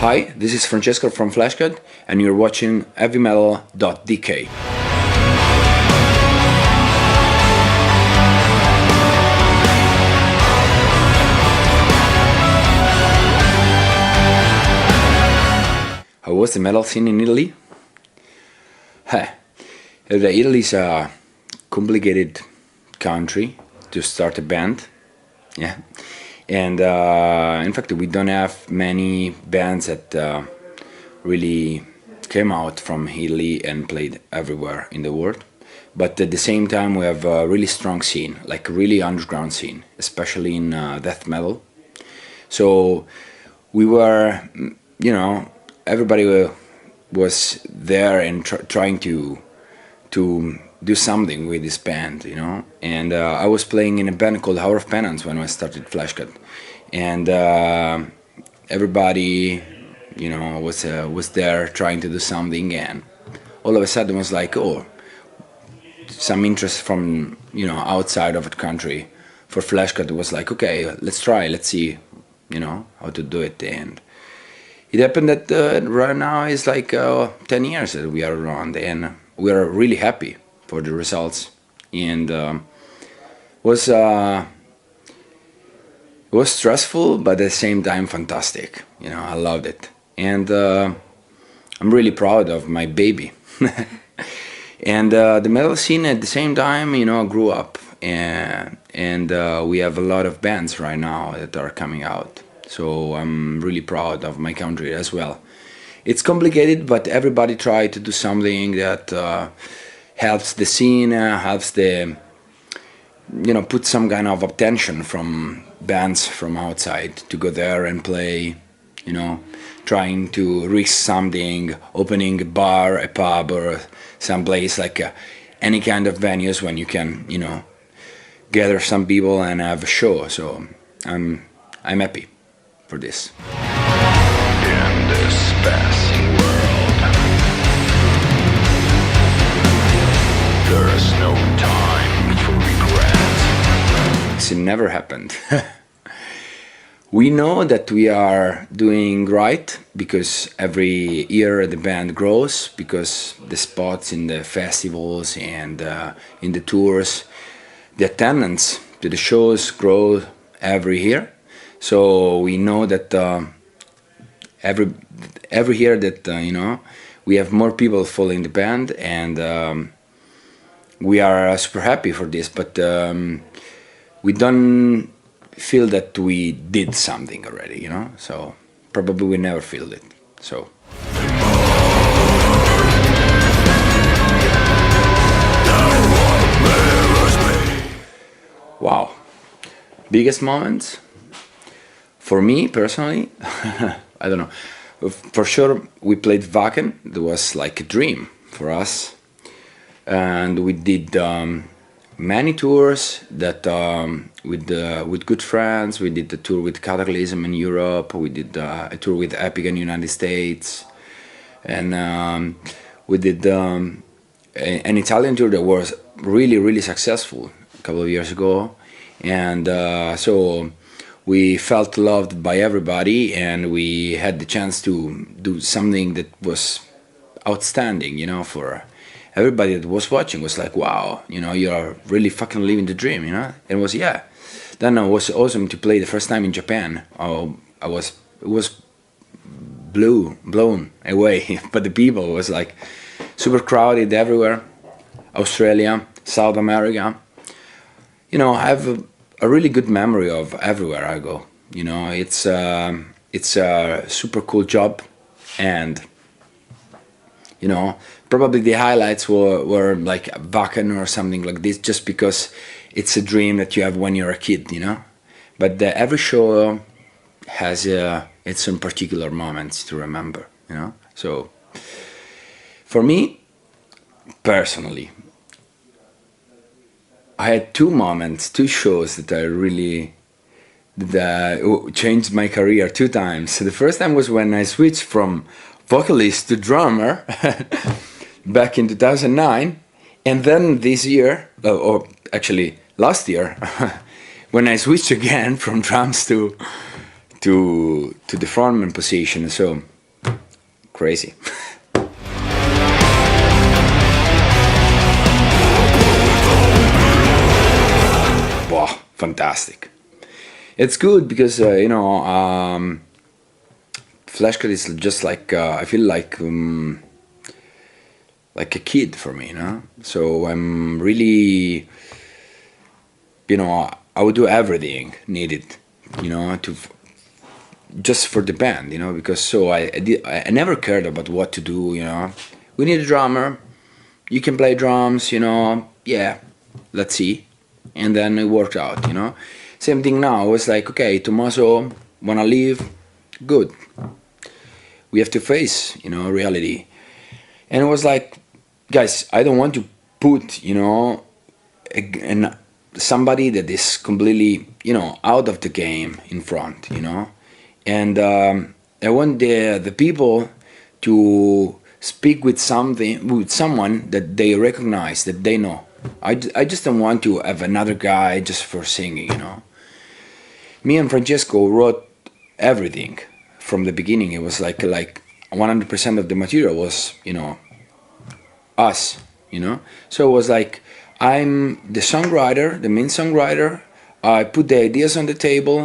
Hi, this is Francesco from Fleshgod, and you're watching Heavymetal.dk. How was the metal scene in Italy? Italy is a complicated country to start a band. Yeah. And in fact, we don't have many bands that really came out from Italy and played everywhere in the world. But at the same time, we have a really strong scene, like a really underground scene, especially in death metal. So we were, everybody was there and trying to do something with this band, And I was playing in a band called Hour of Penance when I started Fleshgod, and everybody, was there trying to do something, and all of a sudden was like, oh, some interest from outside of the country for Fleshgod. Was like, okay, let's try, let's see, how to do it, and it happened that right now is like 10 years that we are around, and we are really happy for the results, and it was stressful, but at the same time fantastic. I loved it, and I'm really proud of my baby. And the metal scene at the same time, grew up, and we have a lot of bands right now that are coming out. So I'm really proud of my country as well. It's complicated, but everybody try to do something that helps the scene, helps the, put some kind of attention from bands from outside to go there and play, trying to risk something, opening a bar, a pub, or some place like any kind of venues when you can, gather some people and have a show. So I'm happy for this. In this passing world, there is no time for regret. It never happened. We know that we are doing right because every year the band grows, because the spots in the festivals and in the tours, the attendance to the shows grow every year. So we know that every year that we have more people following the band, and we are super happy for this. But we don't feel that we did something already, So probably we never feel it. So. Wow. Biggest moments? For me personally, I don't know. For sure, we played Wacken. It was like a dream for us, and we did many tours that with good friends. We did a tour with Cataclysm in Europe. We did a tour with Epic in the United States, and we did an Italian tour that was really successful a couple of years ago, and so we felt loved by everybody, and we had the chance to do something that was outstanding, for everybody that was watching. Was like, wow, you are really fucking living the dream, And it was, yeah. Then it was awesome to play the first time in Japan. It was blown away, but the people was like super crowded everywhere. Australia, South America. I have a really good memory of everywhere I go. It's a super cool job, and probably the highlights were like Wacken or something like this, just because it's a dream that you have when you're a kid, But every show has its own particular moments to remember, So for me personally, I had two shows that changed my career 2 times. So the first time was when I switched from vocalist to drummer back in 2009, and then this year, or actually last year, when I switched again from drums to the frontman position. So crazy. Wow, fantastic. It's good because Fleshgod is just like I feel like a kid for me, So I'm really, I would do everything needed, to just for the band, because so I never cared about what to do, We need a drummer. You can play drums, yeah, let's see. And then it worked out, Same thing now. It's like, okay, Tommaso wanna leave, good. We have to face, reality. And it was like, guys, I don't want to put, somebody that is completely, out of the game in front, And I want the people to speak with someone that they recognize, that they know. I just don't want to have another guy just for singing, Me and Francesco wrote everything from the beginning. It was like 100% of the material was, us, So it was like, I'm the songwriter, the main songwriter. I put the ideas on the table.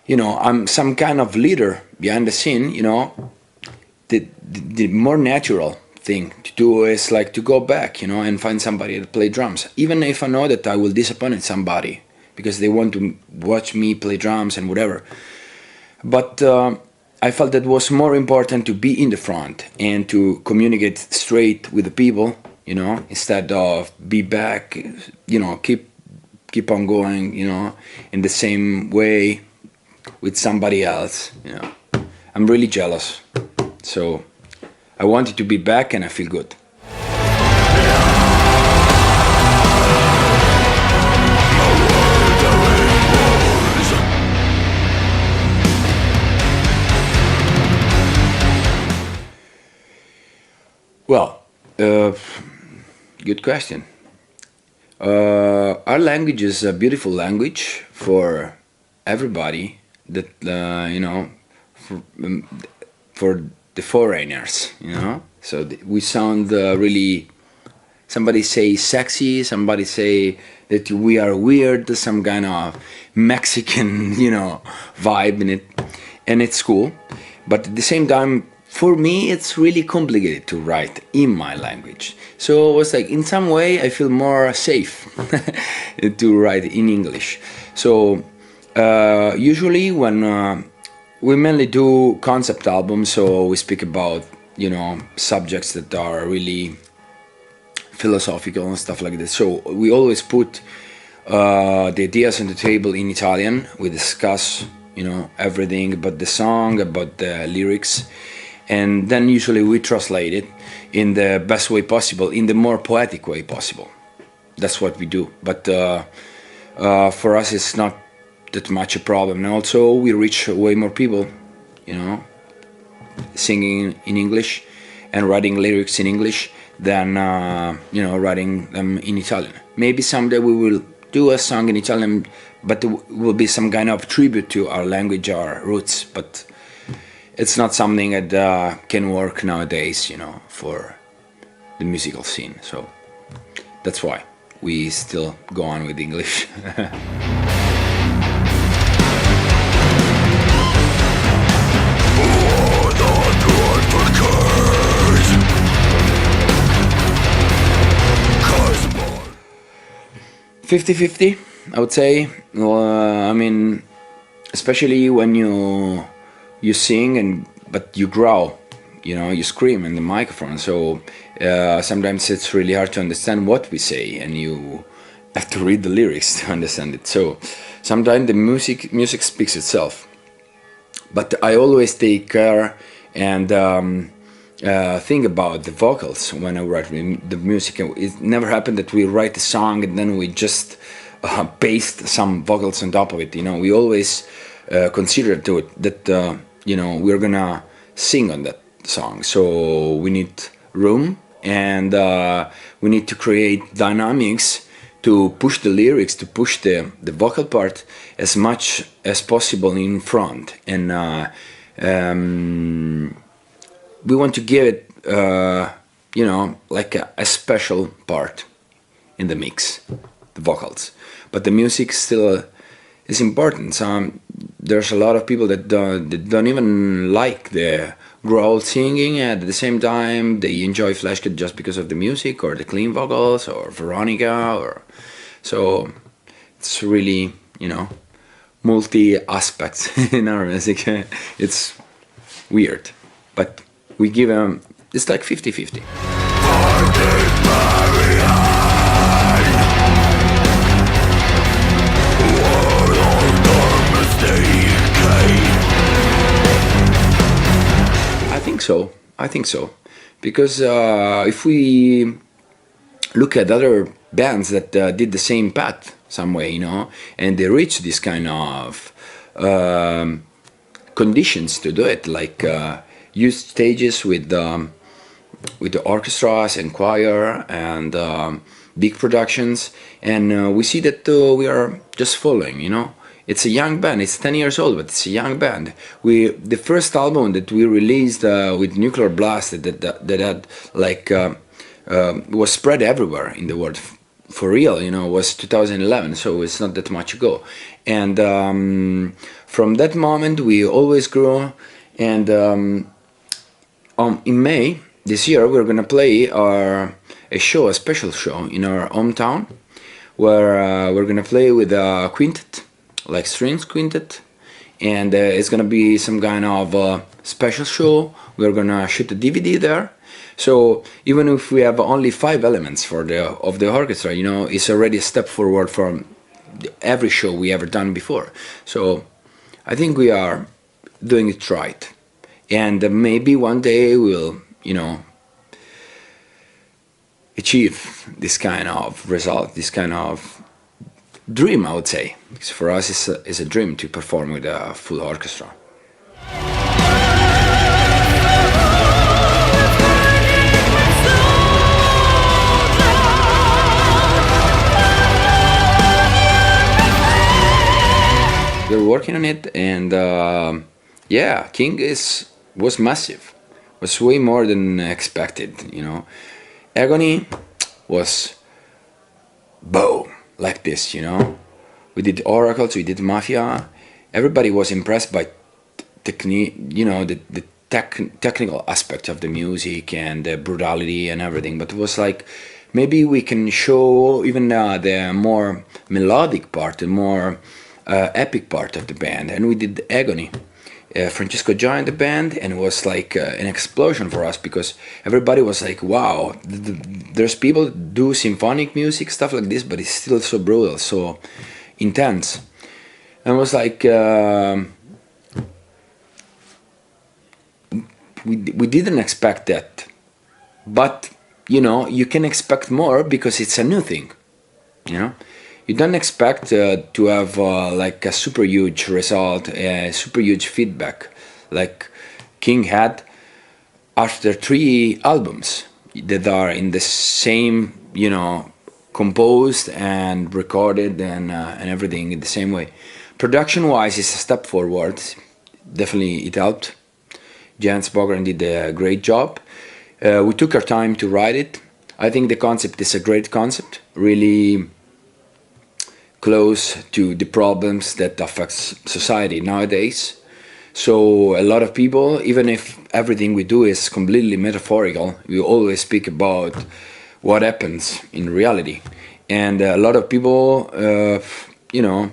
I'm some kind of leader behind the scene, The more natural thing to do is like to go back, and find somebody to play drums. Even if I know that I will disappoint somebody because they want to watch me play drums and whatever. But I felt that it was more important to be in the front and to communicate straight with the people, instead of be back, keep on going, in the same way with somebody else, I'm really jealous. So I wanted to be back and I feel good. Well, good question. Our language is a beautiful language for everybody that, for the foreigners, So we sound really, somebody say sexy, somebody say that we are weird, some kind of Mexican, vibe in it. And it's cool. But at the same time, for me, it's really complicated to write in my language. So it was like, in some way, I feel more safe to write in English. So usually when we mainly do concept albums, so we speak about, subjects that are really philosophical and stuff like that. So we always put the ideas on the table in Italian. We discuss, everything about the song, about the lyrics. And then usually we translate it in the best way possible, in the more poetic way possible. That's what we do. But for us, it's not that much a problem. And also, we reach way more people, singing in English and writing lyrics in English than, writing them in Italian. Maybe someday we will do a song in Italian, but it will be some kind of tribute to our language, our roots. But it's not something that can work nowadays, for the musical scene. So that's why we still go on with English. 50-50, I would say. Especially when you sing but you growl, you scream in the microphone. So sometimes it's really hard to understand what we say, and you have to read the lyrics to understand it. So sometimes the music speaks itself. But I always take care and think about the vocals when I write the music. It never happened that we write a song and then we just paste some vocals on top of it. We always consider that we're gonna sing on that song. So we need room, and we need to create dynamics to push the lyrics, to push the vocal part as much as possible in front. And we want to give it, you know, like a special part in the mix, the vocals. But the music still is important. There's a lot of people that don't even like the growl singing, and at the same time they enjoy Fleshgod just because of the music or the clean vocals or Veronica, or so it's really, you know, multi aspects in our music. It's weird, but we give them, it's like 50-50. I think so, because if we look at other bands that did the same path some way, you know, and they reached this kind of conditions to do it, like used stages with the orchestras and choir and big productions, and we see that we are just following, you know. It's a young band. It's 10 years old, but it's a young band. The first album that we released with Nuclear Blast that had like was spread everywhere in the world for real, you know, was 2011. So it's not that much ago. And from that moment, we always grew. And in May this year, we're gonna play a special show in our hometown, where we're gonna play with a quintet, like strings quintet, and it's gonna be some kind of special show. We're gonna shoot a DVD there, so even if we have only 5 elements of the orchestra, you know, it's already a step forward from every show we ever done before. So I think we are doing it right, and maybe one day we'll, you know, achieve this kind of result, this kind of dream, I would say, because for us it's a dream to perform with a full orchestra. We're working on it, and yeah, King was massive, was way more than expected, you know. Agony was boom, like this, you know. We did Oracles, we did Mafia. Everybody was impressed by technique, you know, the technical aspect of the music and the brutality and everything. But it was like, maybe we can show even the more melodic part, the more epic part of the band. And we did Agony. Francesco joined the band, and it was like an explosion for us, because everybody was like, wow, there's people that do symphonic music, stuff like this, but it's still so brutal, so intense. And it was like, we didn't expect that, but you know, you can expect more because it's a new thing, you know. You don't expect to have like a super huge result, super huge feedback, like King had after 3 albums that are in the same, you know, composed and recorded and everything in the same way. Production-wise, it's a step forward. Definitely, it helped. Jens Bogren did a great job. We took our time to write it. I think the concept is a great concept, really close to the problems that affects society nowadays. So a lot of people, even if everything we do is completely metaphorical, we always speak about what happens in reality. And a lot of people, you know,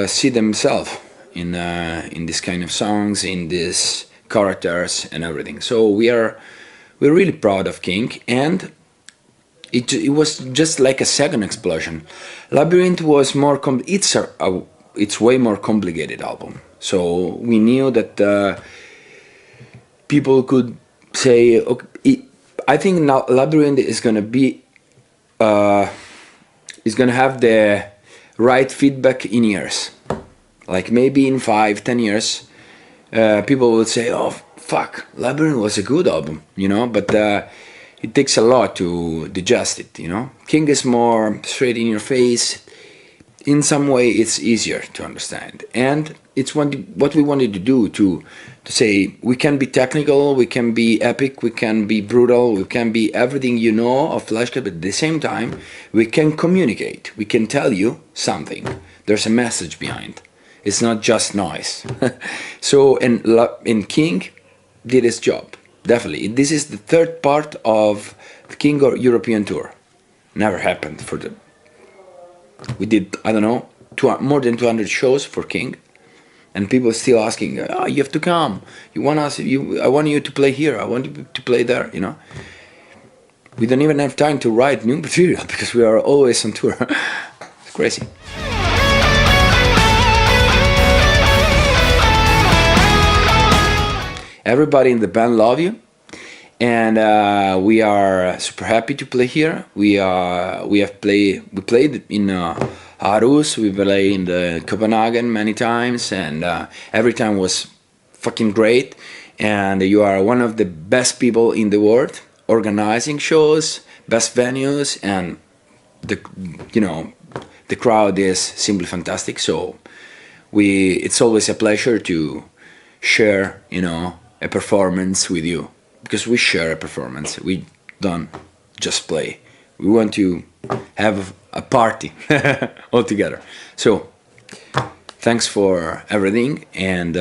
see themselves in this kind of songs, in these characters and everything. So we're really proud of King, and it was just like a second explosion. Labyrinth was more it's way more complicated album. So we knew that people could say, okay, I think now Labyrinth is gonna be is gonna have the right feedback in years. Like maybe in 5-10 years, people will say, "Oh fuck, Labyrinth was a good album," you know. But it takes a lot to digest it, you know. King is more straight in your face. In some way, it's easier to understand, and it's what we wanted to do, to say we can be technical, we can be epic, we can be brutal, we can be everything you know of Fleshgod, but at the same time we can communicate, we can tell you something. There's a message behind. It's not just noise. So in King did his job, definitely. This is the third part of the King European tour. Never happened for the. We did, I don't know, more than 200 shows for King. And people still asking, oh, you have to come. You want us? I want you to play here. I want you to play there. You know, we don't even have time to write new material because we are always on tour. It's crazy. Everybody in the band love you, and we are super happy to play here. We played in Aarhus, we played in the Copenhagen many times, and every time was fucking great. And you are one of the best people in the world, organizing shows, best venues, and the crowd is simply fantastic. So it's always a pleasure to share, a performance with you, because we share a performance. We don't just play. We want to have a party all together. So thanks for everything, and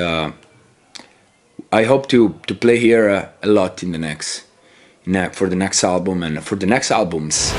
I hope to play here a lot in the next for the next album and for the next albums.